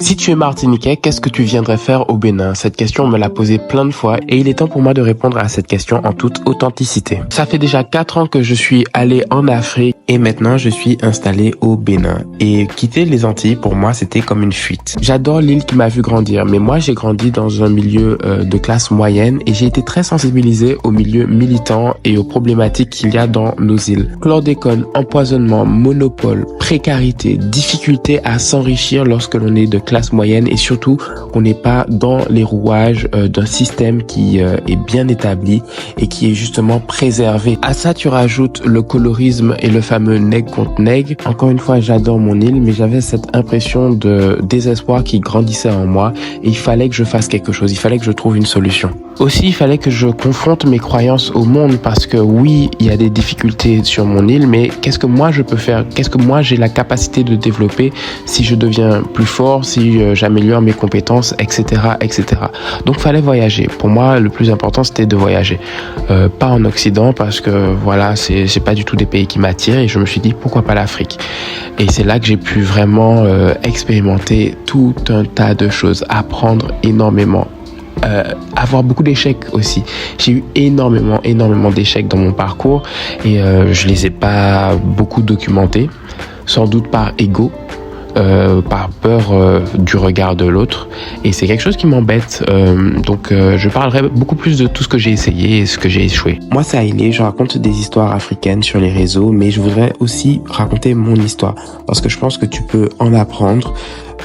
Si tu es martiniquais, qu'est-ce que tu viendrais faire au Bénin? Cette question, on me l'a posée plein de fois et il est temps pour moi de répondre à cette question en toute authenticité. Ça fait déjà 4 ans que je suis allé en Afrique et maintenant je suis installé au Bénin. Et quitter les Antilles, pour moi, c'était comme une fuite. J'adore l'île qui m'a vu grandir, mais moi j'ai grandi dans un milieu de classe moyenne et j'ai été très sensibilisé au milieu militant et aux problématiques qu'il y a dans nos îles. Chlordécone, empoisonnement, monopole, précarité, difficulté à s'enrichir lorsque l'on est de classe moyenne et surtout qu'on n'est pas dans les rouages d'un système qui est bien établi et qui est justement préservé. À ça, tu rajoutes le colorisme et le fameux nègre contre nègre. Encore une fois, j'adore mon île, mais j'avais cette impression de désespoir qui grandissait en moi et il fallait que je fasse quelque chose, il fallait que je trouve une solution. Aussi, il fallait que je confronte mes croyances au monde parce que oui, il y a des difficultés sur mon île, mais qu'est-ce que moi je peux faire? Qu'est-ce que moi j'ai la capacité de développer si je deviens plus fort, si j'améliore mes compétences, etc., etc. Donc, fallait voyager. Pour moi, le plus important, c'était de voyager. Pas en Occident parce que voilà, c'est pas du tout des pays qui m'attirent et je me suis dit pourquoi pas l'Afrique. Et c'est là que j'ai pu vraiment expérimenter tout un tas de choses, apprendre énormément. Avoir beaucoup d'échecs aussi. J'ai eu énormément d'échecs dans mon parcours et je les ai pas beaucoup documentés, sans doute par ego, par peur du regard de l'autre et c'est quelque chose qui m'embête donc je parlerai beaucoup plus de tout ce que j'ai essayé et ce que j'ai échoué. Moi c'est Haïlé, je raconte des histoires africaines sur les réseaux mais je voudrais aussi raconter mon histoire parce que je pense que tu peux en apprendre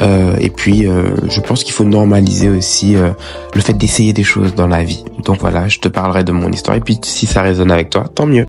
et puis je pense qu'il faut normaliser aussi le fait d'essayer des choses dans la vie. Donc voilà, je te parlerai de mon histoire et puis si ça résonne avec toi, tant mieux.